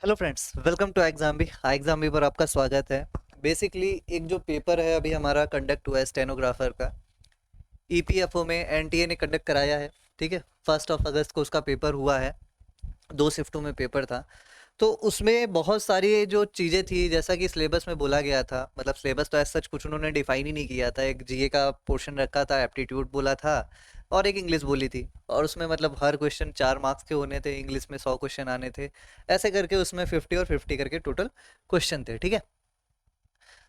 Hello friends, welcome to exam B पर आपका स्वागत है। बेसिकली एक जो पेपर है अभी हमारा कंडक्ट हुआ है स्टेनोग्राफर का, ईपीएफओ में एनटीए ने कंडक्ट कराया है। ठीक है, 1 अगस्त को उसका पेपर हुआ है। 2 शिफ्टों में पेपर था। तो उसमें बहुत सारी जो चीज़ें थी, जैसा कि सिलेबस में बोला गया था, मतलब सिलेबस तो ऐसा सच कुछ उन्होंने डिफाइन ही नहीं किया था। एक जीए का पोर्शन रखा था, एप्टीट्यूड बोला था और एक इंग्लिश बोली थी। और उसमें मतलब हर क्वेश्चन 4 मार्क्स के होने थे, इंग्लिश में 100 क्वेश्चन आने थे। ऐसे करके उसमें 50 और 50 करके टोटल क्वेश्चन थे। ठीक है,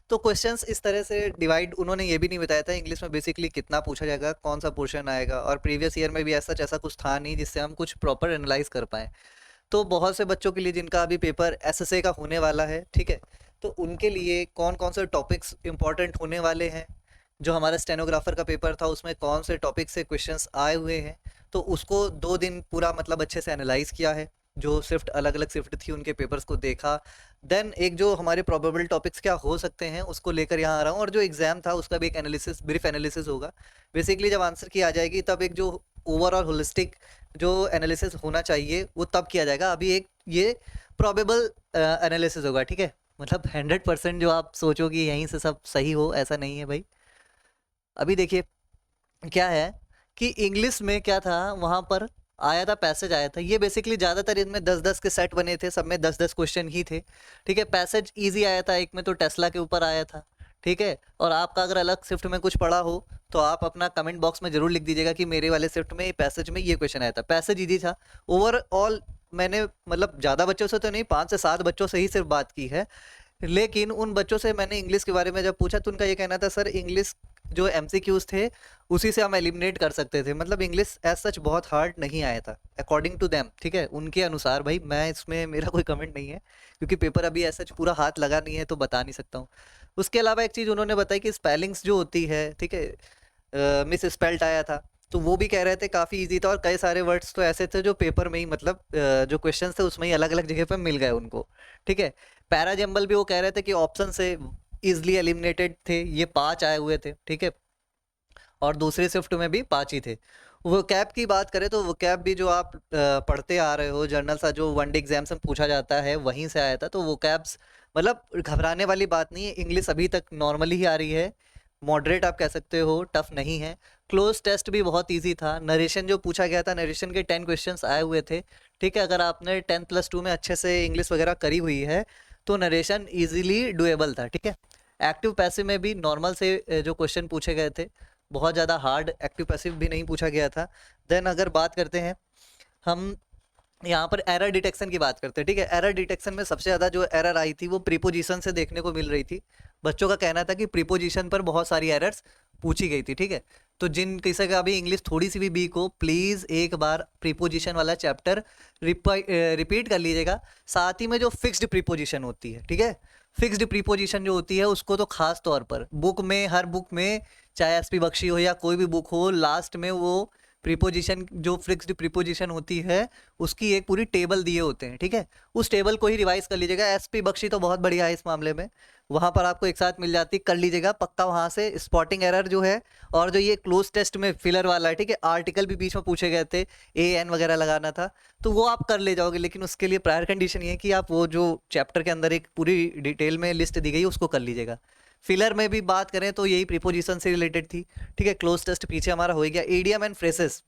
तो क्वेश्चंस इस तरह से डिवाइड उन्होंने ये भी नहीं बताया था इंग्लिश में बेसिकली कितना पूछा जाएगा, कौन सा पोर्शन आएगा। और प्रीवियस ईयर में भी ऐसा कुछ था नहीं जिससे हम कुछ प्रॉपर एनालाइज कर पाए। तो बहुत से बच्चों के लिए जिनका अभी पेपर एसएसए का होने वाला है, ठीक है, तो उनके लिए कौन कौन से टॉपिक्स इंपॉर्टेंट होने वाले हैं। जो हमारा स्टेनोग्राफर का पेपर था उसमें कौन से टॉपिक से क्वेश्चंस आए हुए हैं, तो उसको 2 दिन पूरा मतलब अच्छे से एनालाइज किया है। जो शिफ्ट अलग अलग शिफ्ट थी उनके पेपर्स को देखा। देन एक जो हमारे प्रोबेबल टॉपिक्स क्या हो सकते हैं उसको लेकर यहाँ आ रहा हूँ। और जो एग्जाम था उसका भी एक एनालिसिस, ब्रीफ एनालिसिस होगा। बेसिकली जब आंसर की आ जाएगी तब एक जो ओवरऑल होलिस्टिक जो एनालिसिस होना चाहिए वो तब किया जाएगा। अभी एक ये प्रोबेबल एनालिसिस होगा। ठीक है, मतलब 100% जो आप सोचो कि यहीं से सब सही हो, ऐसा नहीं है भाई। अभी देखिए क्या है कि इंग्लिश में क्या था, वहां पर आया था, पैसेज आया था। ये बेसिकली ज़्यादातर इनमें 10-10 के सेट बने थे, सब में 10-10 क्वेश्चन ही थे। ठीक है, पैसेज इजी आया था, एक में तो टेस्ला के ऊपर आया था। ठीक है, और आपका अगर अलग शिफ्ट में कुछ पढ़ा हो तो आप अपना कमेंट बॉक्स में जरूर लिख दीजिएगा कि मेरे वाले शिफ्ट में पैसेज में ये क्वेश्चन आया था। पैसेज इजी था ओवरऑल। मैंने मतलब ज़्यादा बच्चों से तो नहीं, 5 से 7 बच्चों से ही सिर्फ बात की है। लेकिन उन बच्चों से मैंने इंग्लिश के बारे में जब पूछा तो उनका ये कहना था, सर इंग्लिश जो एमसीक्यूज थे उसी से हम एलिमिनेट कर सकते थे। मतलब इंग्लिश एज सच बहुत हार्ड नहीं आया था अकॉर्डिंग टू देम। ठीक है, उनके अनुसार। भाई मैं इसमें मेरा कोई कमेंट नहीं है क्योंकि पेपर अभी एज सच पूरा हाथ लगा नहीं है तो बता नहीं सकता हूँ। उसके अलावा एक चीज़ उन्होंने बताई कि स्पेलिंग्स जो होती है, ठीक है, मिस स्पेल्ट आया था। तो वो भी कह रहे थे काफ़ी इजी था और कई सारे वर्ड्स तो ऐसे थे जो पेपर में ही मतलब जो क्वेश्चंस थे उसमें ही अलग अलग जगह पे मिल गए उनको। ठीक है, पैराजम्बल भी वो कह रहे थे कि ऑप्शन से इजिली एलिमिनेटेड थे, ये 5 आए हुए थे। ठीक है, और दूसरे शिफ्ट में भी 5 ही थे। वो कैप की बात करें तो वो कैप भी जो आप पढ़ते आ रहे हो, जर्नल सा जो वनडे एग्जाम से पूछा जाता है वहीं से आया था। तो वो कैप्स मतलब घबराने वाली बात नहीं है। इंग्लिश अभी तक नॉर्मली ही आ रही है, मॉडरेट आप कह सकते हो, टफ नहीं है। क्लोज टेस्ट भी बहुत इजी था। नरेशन जो पूछा गया था, नरेशन के 10 क्वेश्चंस आए हुए थे। ठीक है, अगर आपने 10+2 में अच्छे से इंग्लिश वगैरह करी हुई है तो नरेशन इजीली डुएबल था। ठीक है, एक्टिव पैसिव में भी नॉर्मल से जो क्वेश्चन पूछे गए थे, बहुत ज़्यादा हार्ड एक्टिव पैसिव भी नहीं पूछा गया था। देन अगर बात करते हैं हम यहाँ पर एरर डिटेक्शन की बात करते हैं। ठीक है, एरर डिटेक्शन में सबसे ज़्यादा जो एरर आई थी वो प्रीपोजिशन से देखने को मिल रही थी। बच्चों का कहना था कि प्रीपोजिशन पर बहुत सारी एरर्स पूछी गई थी। ठीक है, तो जिन किसी का अभी इंग्लिश थोड़ी सी भी वीक हो, प्लीज़ एक बार प्रीपोजिशन वाला चैप्टर रिपीट कर लीजिएगा। साथ ही में जो फिक्स्ड प्रीपोजिशन होती है, ठीक है, फिक्स्ड प्रीपोजिशन जो होती है उसको तो खास तौर पर बुक में, हर बुक में, चाहे एसपी बख्शी हो या कोई भी बुक हो, लास्ट में वो प्रीपोजिशन जो फिक्स्ड प्रीपोजिशन होती है उसकी एक पूरी टेबल दिए होते हैं। ठीक है, उस टेबल को ही रिवाइज कर लीजिएगा। एसपी बख्शी तो बहुत बढ़िया है इस मामले में, वहां पर आपको एक साथ मिल जाती, कर लीजिएगा पक्का वहां से। स्पॉटिंग एरर जो है और जो ये क्लोज टेस्ट में फिलर वाला है, ठीक है, आर्टिकल भी बीच में पूछे गए थे, ए एन वगैरह लगाना था, तो वो आप कर ले जाओगे। लेकिन उसके लिए प्रायर कंडीशन ये है कि आप वो जो चैप्टर के अंदर एक पूरी डिटेल में लिस्ट दी गई है उसको कर लीजिएगा। फिलर में भी बात करें तो यही प्रीपोजिशन से रिलेटेड थी। ठीक है, क्लोज टेस्ट पीछे हमारा हो गया। Idiom and phrases,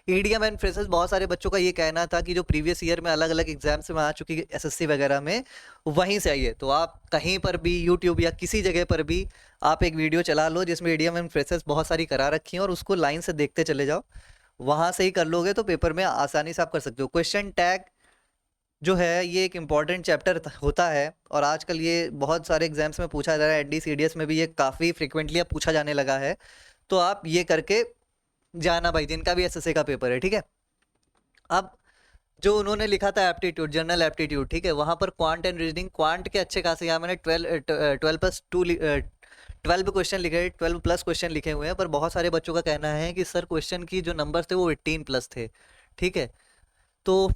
idiom and phrases बहुत सारे बच्चों का ये कहना था कि जो प्रीवियस ईयर में अलग अलग एग्जाम्स में आ चुकी है एसएससी वगैरह में, वहीं से आई है। तो आप कहीं पर भी यूट्यूब या किसी जगह पर भी आप एक वीडियो चला लो जिसमें ईडीएम एंड फ्रेसेस बहुत सारी करा रखी हैं और उसको लाइन से देखते चले जाओ, वहां से ही कर लोगे तो पेपर में आसानी से आप कर सकते हो। क्वेश्चन टैग जो है ये एक इम्पॉर्टेंट चैप्टर होता है और आजकल ये बहुत सारे एग्जाम्स में पूछा जा रहा है। एडी सीडीएस में भी ये काफ़ी फ्रिक्वेंटली अब पूछा जाने लगा है। तो आप ये करके जाना भाई, जिनका भी एसएससी का पेपर है। ठीक है, अब जो उन्होंने लिखा था एप्टीट्यूड, जनरल एप्टीट्यूड, ठीक है, वहां पर क्वांट एंड रीजनिंग, क्वांट के अच्छे खासे, यहाँ मैंने 12+2 12 क्वेश्चन लिखे, 12+ क्वेश्चन लिखे हुए हैं। पर बहुत सारे बच्चों का कहना है कि सर क्वेश्चन की जो नंबर थे वो 18+ थे। ठीक है, तो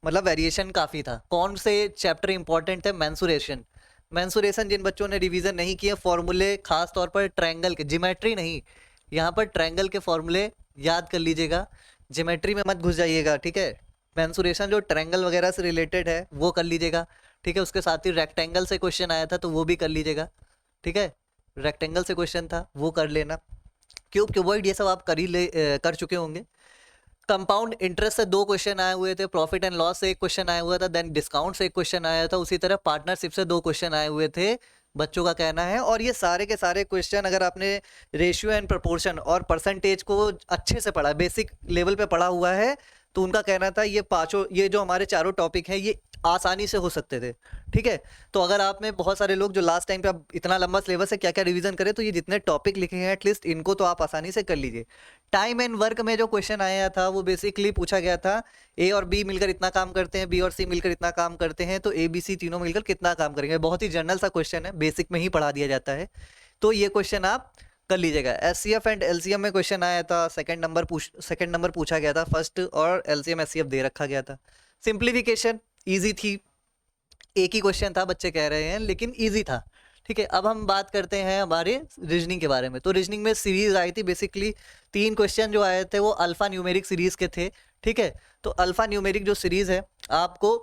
मतलब वेरिएशन काफ़ी था। कौन से चैप्टर इंपॉर्टेंट थे? मैंसुरेशन। मैंसुरेशन जिन बच्चों ने रिवीजन नहीं किए, फॉर्मूले खास तौर पर ट्रायंगल के, ज्योमेट्री नहीं, यहाँ पर ट्रायंगल के फॉर्मूले याद कर लीजिएगा। ज्योमेट्री में मत घुस जाइएगा। ठीक है, मेंसुरेशन जो ट्रायंगल वगैरह से रिलेटेड है वो कर लीजिएगा, ठीक है। उसके साथ ही रेक्टेंगल से क्वेश्चन आया था तो वो भी कर लीजिएगा, ठीक है। रेक्टेंगल से क्वेश्चन था वो कर लेना। क्यूब क्यूबॉइड ये सब आप कर चुके होंगे। कंपाउंड इंटरेस्ट से 2 क्वेश्चन आए हुए थे, प्रॉफिट एंड लॉस से 1 क्वेश्चन आया हुआ था, देन डिस्काउंट से 1 क्वेश्चन आया था, उसी तरह पार्टनरशिप से 2 क्वेश्चन आए हुए थे, बच्चों का कहना है। और ये सारे के सारे क्वेश्चन अगर आपने रेशियो एंड प्रोपोर्शन और परसेंटेज को अच्छे से पढ़ा, बेसिक लेवल पे पढ़ा हुआ है, तो उनका कहना था ये जो हमारे चारों टॉपिक हैं ये आसानी से हो सकते थे, ठीक है। तो अगर आप में बहुत सारे लोग जो लास्ट टाइम पे अब इतना लंबा सिलेबस है क्या क्या रिवीजन करें, तो ये जितने टॉपिक लिखे हैं एटलीस्ट इनको तो आप आसानी से कर लीजिए। टाइम एंड वर्क में जो क्वेश्चन आया था वो बेसिकली पूछा गया था ए और बी मिलकर इतना काम करते हैं, बी और सी मिलकर इतना काम करते हैं, तो ए बी सी तीनों मिलकर कितना काम करेंगे। बहुत ही जनरल सा क्वेश्चन है, बेसिक में ही पढ़ा दिया जाता है, तो ये क्वेश्चन आप कर लीजिएगा। एचसीएफ एंड एलसीएम में क्वेश्चन आया था, सेकंड नंबर पूछा गया था, फर्स्ट और एलसीएम एचसीएफ दे रखा गया था। सिंप्लीफिकेशन इजी थी, एक ही क्वेश्चन था बच्चे कह रहे हैं, लेकिन इजी था, ठीक है। अब हम बात करते हैं हमारे रीजनिंग के बारे में। तो रीजनिंग में सीरीज आई थी, बेसिकली 3 क्वेश्चन जो आए थे वो अल्फा न्यूमेरिक सीरीज के थे, ठीक है। तो अल्फा न्यूमेरिक जो सीरीज है आपको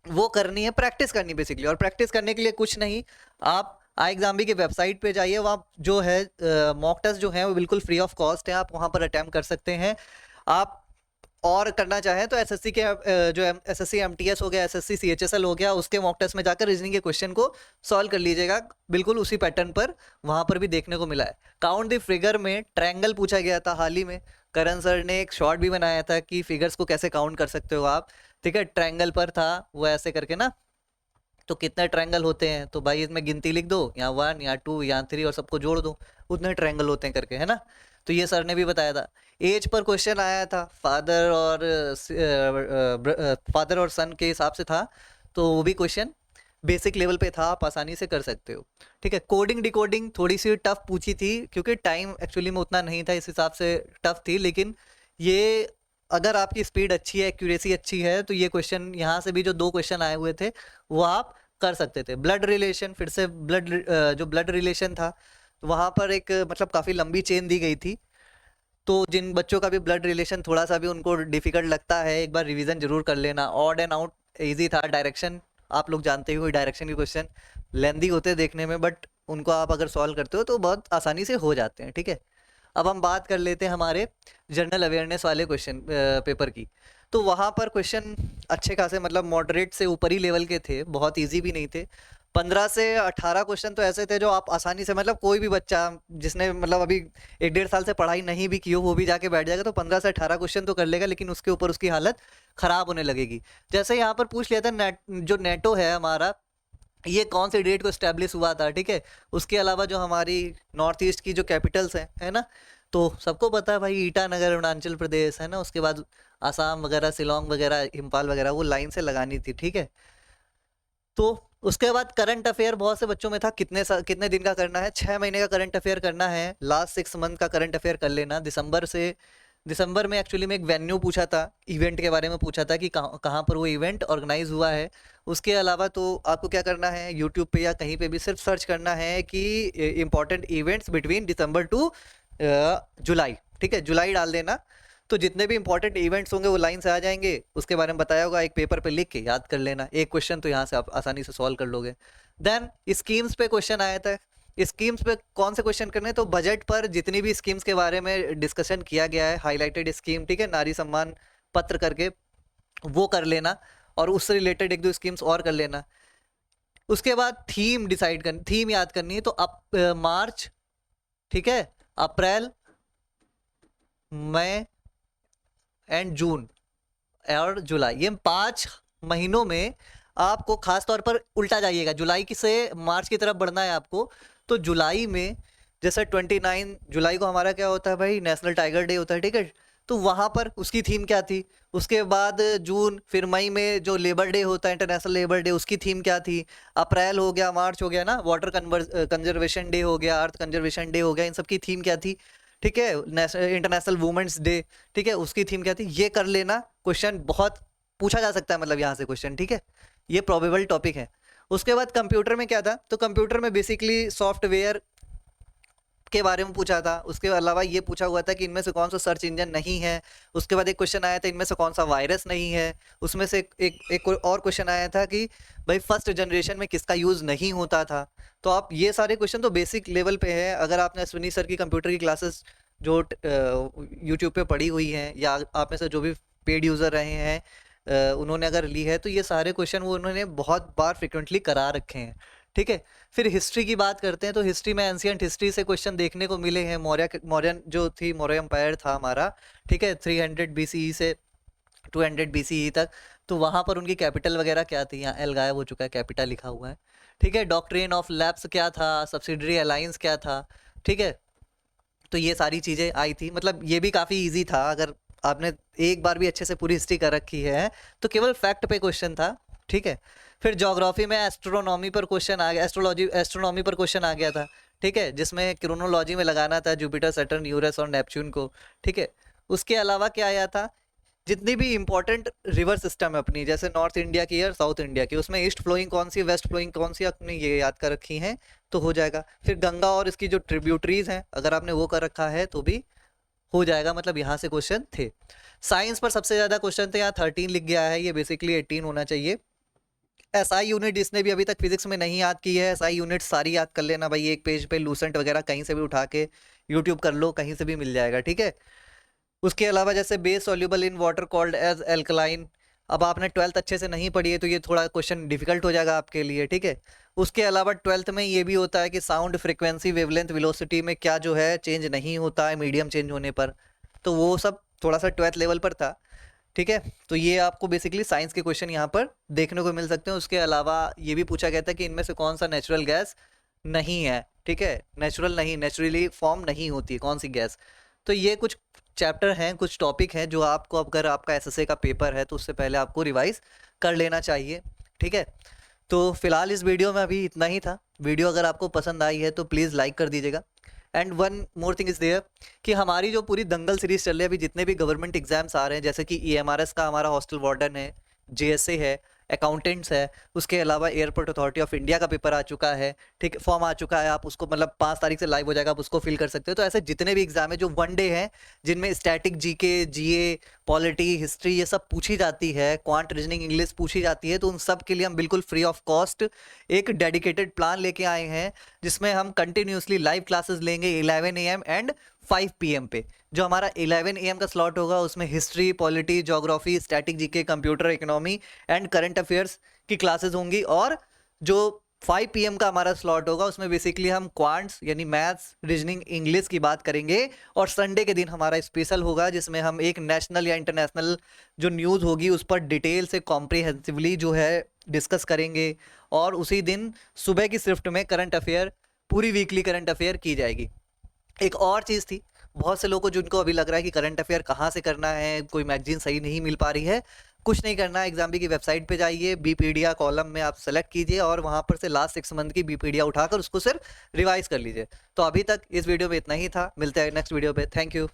वो करनी है, प्रैक्टिस करनी बेसिकली। और प्रैक्टिस करने के लिए कुछ नहीं, आप iExamB की वेबसाइट पे जाइए, वहाँ जो है मॉक टेस्ट जो है वो बिल्कुल फ्री ऑफ कॉस्ट है, आप वहाँ पर अटैम्प्ट कर सकते हैं। आप और करना चाहें तो एसएससी के जो एसएससी एमटीएस हो गया, एसएससी सीएचएसएल हो गया, उसके मॉक टेस्ट में जाकर रीजनिंग के क्वेश्चन को सॉल्व कर लीजिएगा, बिल्कुल उसी पैटर्न पर वहाँ पर भी देखने को मिला है। काउंट द फिगर में ट्रायंगल पूछा गया था हाल ही में, करण सर ने एक शॉर्ट भी बनाया था कि फिगर्स को कैसे काउंट कर सकते हो आप, ठीक है। ट्रायंगल पर था वो ऐसे करके ना, तो कितने ट्रायंगल होते हैं, तो भाई इसमें गिनती लिख दो, यहाँ 1 यहाँ 2 यहाँ 3 और सबको जोड़ दो, उतने ट्रायंगल होते हैं करके, है ना। तो ये सर ने भी बताया था। एज पर क्वेश्चन आया था, फादर और सन के हिसाब से था, तो वो भी क्वेश्चन बेसिक लेवल पे था, आप आसानी से कर सकते हो, ठीक है। कोडिंग डिकोडिंग थोड़ी सी टफ पूछी थी, क्योंकि टाइम एक्चुअली में उतना नहीं था, इस हिसाब से टफ थी। लेकिन ये अगर आपकी स्पीड अच्छी है, एक्यूरेसी अच्छी है, तो ये क्वेश्चन यहाँ से भी जो 2 क्वेश्चन आए हुए थे वो आप कर सकते थे। ब्लड रिलेशन, फिर से जो ब्लड रिलेशन था वहाँ पर एक मतलब काफ़ी लंबी चेन दी गई थी, तो जिन बच्चों का भी ब्लड रिलेशन थोड़ा सा भी उनको डिफिकल्ट लगता है, एक बार रिवीजन जरूर कर लेना। ऑड एंड आउट इजी था। डायरेक्शन आप लोग जानते हो, डायरेक्शन के क्वेश्चन लेंदी होते हैं देखने में, बट उनको आप अगर सॉल्व करते हो तो बहुत आसानी से हो जाते हैं, ठीक है। अब हम बात कर लेते हैं हमारे जनरल अवेयरनेस वाले क्वेश्चन पेपर की। तो वहाँ पर क्वेश्चन अच्छे खासे मतलब मॉडरेट से ऊपर ही लेवल के थे, बहुत इजी भी नहीं थे। 15 से 18 क्वेश्चन तो ऐसे थे जो आप आसानी से मतलब कोई भी बच्चा जिसने मतलब अभी 1-1.5 साल से पढ़ाई नहीं भी की हो वो भी जाके बैठ जाएगा, तो 15 से 18 क्वेश्चन तो कर लेगा, लेकिन उसके ऊपर उसकी हालत खराब होने लगेगी। जैसे यहाँ पर पूछ लिया था जो नेटो है हमारा, ये कौन सी डेट को स्टैब्लिश हुआ था, ठीक है। उसके अलावा जो हमारी नॉर्थ ईस्ट की जो कैपिटल्स हैं, है ना, तो सबको पता है भाई, ईटानगर अरुणाचल प्रदेश है ना, उसके बाद आसाम वगैरह, शिलोंग वगैरह, इम्फाल वगैरह, वो लाइन से लगानी थी, ठीक है। तो उसके बाद करंट अफेयर बहुत से बच्चों में था, कितने दिन का करना है, 6 महीने का करंट अफेयर करना है, लास्ट 6 मंथ का करंट अफेयर कर लेना। दिसंबर में एक्चुअली में एक वेन्यू पूछा था, इवेंट के बारे में पूछा था कि कहाँ पर वो इवेंट ऑर्गेनाइज हुआ है। उसके अलावा तो आपको क्या करना है, यूट्यूब पे या कहीं पे भी सिर्फ सर्च करना है कि important events between December to July, ठीक है, जुलाई डाल देना, तो जितने भी इंपॉर्टेंट इवेंट्स होंगे वो लाइन से आ जाएंगे, उसके बारे में बताया होगा, एक पेपर पे लिख के याद कर लेना, एक क्वेश्चन तो यहाँ से आप आसानी से सॉल्व कर लोगे। देन स्कीम्स पे क्वेश्चन आया था, स्कीम्स पे कौन से क्वेश्चन करने, तो बजट पर जितनी भी स्कीम्स के बारे में डिस्कशन किया गया है, हाईलाइटेड स्कीम, ठीक है, नारी सम्मान पत्र करके वो कर लेना, और उससे रिलेटेड 1-2 स्कीम्स और कर लेना। उसके बाद थीम याद करनी है, तो मार्च, ठीक है, अप्रैल, मई एंड जून और जुलाई, ये 5 महीनों में आपको खास तौर पर उल्टा जाइएगा, जुलाई की से मार्च की तरफ बढ़ना है आपको। तो जुलाई में जैसे 29 जुलाई को हमारा क्या होता है भाई, नेशनल टाइगर डे होता है, ठीक है, तो वहाँ पर उसकी थीम क्या थी। उसके बाद जून, फिर मई में जो लेबर डे होता है, इंटरनेशनल लेबर डे, उसकी थीम क्या थी। अप्रैल हो गया, मार्च हो गया ना, वाटर कंजर्वेशन डे हो गया, अर्थ कंजर्वेशन डे हो गया, इन सब की थीम क्या थी, ठीक है। इंटरनेशनल वुमेन्स डे, ठीक है, उसकी थीम क्या थी, ये कर लेना। क्वेश्चन बहुत पूछा जा सकता है मतलब यहाँ से क्वेश्चन, ठीक है, ये प्रोबेबल टॉपिक है। उसके बाद कंप्यूटर में क्या था, तो कंप्यूटर में बेसिकली सॉफ्टवेयर के बारे में पूछा था, उसके अलावा ये पूछा हुआ था कि इनमें से कौन सा सर्च इंजन नहीं है, उसके बाद एक क्वेश्चन आया था इनमें से कौन सा वायरस नहीं है, उसमें से एक और क्वेश्चन आया था कि भाई फर्स्ट जनरेशन में किसका यूज़ नहीं होता था। तो आप ये सारे क्वेश्चन तो बेसिक लेवल पे है। अगर आपने अश्विनी सर की कंप्यूटर की क्लासेस जो यूट्यूब पे पढ़ी हुई हैं, या आप में से जो भी पेड यूज़र रहे हैं उन्होंने अगर ली है, तो ये सारे क्वेश्चन वो उन्होंने बहुत बार फ्रिक्वेंटली करा रखे हैं, ठीक है। फिर हिस्ट्री की बात करते हैं, तो हिस्ट्री में एंशियंट हिस्ट्री से क्वेश्चन देखने को मिले हैं। मौर्यन जो थी, मौर्य एम्पायर था हमारा, ठीक है, 300 BCE से 200 BCE तक। तो वहाँ पर उनकी कैपिटल वगैरह क्या थी, यहाँ एल गायब हो चुका है, कैपिटल लिखा हुआ है, ठीक है। डॉक्ट्रिन ऑफ लैप्स क्या था, सब्सिडरी अलायंस क्या था, ठीक है। तो ये सारी चीज़ें आई थी, मतलब ये भी काफ़ी इजी था। अगर आपने एक बार भी अच्छे से पूरी हिस्ट्री कर रखी है तो केवल फैक्ट पे क्वेश्चन था, ठीक है। फिर ज्योग्राफी में एस्ट्रोनॉमी पर क्वेश्चन आ गया, एस्ट्रोनॉमी पर क्वेश्चन आ गया था, ठीक है, जिसमें क्रोनोलॉजी में लगाना था जुपिटर, सैटर्न, यूरेनस और नेपच्यून को, ठीक है। उसके अलावा क्या आया था, जितनी भी इंपॉर्टेंट रिवर सिस्टम है अपनी, जैसे नॉर्थ इंडिया की और साउथ इंडिया की, उसमें ईस्ट फ्लोइंग कौन सी, वेस्ट फ्लोइंग कौन सी, आपने ये याद कर रखी हैं तो हो जाएगा। फिर गंगा और इसकी जो ट्रिब्यूटरीज हैं, अगर आपने वो कर रखा है तो भी हो जाएगा, मतलब यहाँ से क्वेश्चन थे। साइंस पर सबसे ज़्यादा क्वेश्चन थे, यहाँ 13 लिख गया है, ये बेसिकली 18 होना चाहिए। एसआई यूनिट जिसने भी अभी तक फिजिक्स में नहीं याद की है, एसआई यूनिट सारी याद कर लेना भाई, एक पेज पे लूसेंट वगैरह कहीं से भी उठा के यूट्यूब कर लो, कहीं से भी मिल जाएगा, ठीक है। उसके अलावा जैसे base soluble in water called as alkaline, अब आपने 12th अच्छे से नहीं पढ़ी है तो ये थोड़ा क्वेश्चन डिफिकल्ट हो जाएगा आपके लिए, ठीक है। उसके अलावा 12th में ये भी होता है कि साउंड फ्रिक्वेंसी, वेवलेंथ, वेलोसिटी में क्या जो है चेंज नहीं होता है मीडियम चेंज होने पर, तो वो सब थोड़ा सा 12th लेवल पर था, ठीक है। तो ये आपको बेसिकली साइंस के क्वेश्चन यहाँ पर देखने को मिल सकते हैं। उसके अलावा ये भी पूछा गया था कि इनमें से कौन सा नेचुरल गैस नहीं है, ठीक है, नेचुरल नहीं, नेचुरली फॉर्म नहीं होती कौन सी गैस। तो ये कुछ चैप्टर हैं, कुछ टॉपिक हैं जो आपको, अगर आपका एसएसए का पेपर है तो उससे पहले आपको रिवाइज कर लेना चाहिए, ठीक है। तो फिलहाल इस वीडियो में अभी इतना ही था। वीडियो अगर आपको पसंद आई है तो प्लीज़ लाइक कर दीजिएगा। And one more thing is there कि हमारी जो पूरी दंगल सीरीज चल रही है, अभी जितने भी गवर्नमेंट एग्जाम्स आ रहे हैं, जैसे कि ईएमआरएस का हमारा हॉस्टल वार्डन है, जेएसए है, अकाउंटेंट्स है, उसके अलावा एयरपोर्ट अथॉरिटी ऑफ इंडिया का पेपर आ चुका है, ठीक है, फॉर्म आ चुका है, आप उसको मतलब 5 तारीख से लाइव हो जाएगा, आप उसको फिल कर सकते हो। तो ऐसे जितने भी एग्जाम है जो वन डे हैं, जिनमें स्टैटिक, जीके, जीए, पॉलिटी, हिस्ट्री ये सब पूछी जाती है, क्वांट, रीजनिंग, इंग्लिश पूछी जाती है, तो उन सब के लिए हम बिल्कुल फ्री ऑफ कॉस्ट एक डेडिकेटेड प्लान लेके आए हैं, जिसमें हम कंटिन्यूसली लाइव क्लासेस लेंगे 11 AM एंड 5 PM पे। जो हमारा 11 AM का स्लॉट होगा उसमें history, polity, geography, static, GK, computer, economy and current affairs की क्लासेस होंगी, और जो 5 PM का हमारा स्लॉट होगा उसमें बेसिकली हम क्वांट्स यानी मैथ्स, रीजनिंग, इंग्लिश की बात करेंगे। और संडे के दिन हमारा स्पेशल होगा, जिसमें हम एक नेशनल या इंटरनेशनल जो न्यूज़ होगी उस पर डिटेल से कॉम्प्रिहेंसिवली जो है डिस्कस करेंगे। और उसी दिन सुबह की शिफ्ट में करंट अफेयर, पूरी वीकली करंट अफेयर की जाएगी। एक और चीज़ थी, बहुत से लोगों को जिनको अभी लग रहा है कि करंट अफेयर कहाँ से करना है, कोई मैगजीन सही नहीं मिल पा रही है, कुछ नहीं करना है, एग्जाम की वेबसाइट पे जाइए, बीपीडिया कॉलम में आप सेलेक्ट कीजिए और वहाँ पर से लास्ट 6 मंथ की बीपीडिया उठाकर उसको सिर्फ रिवाइज कर लीजिए। तो अभी तक इस वीडियो में इतना ही था, मिलते हैं नेक्स्ट वीडियो पे, थैंक यू।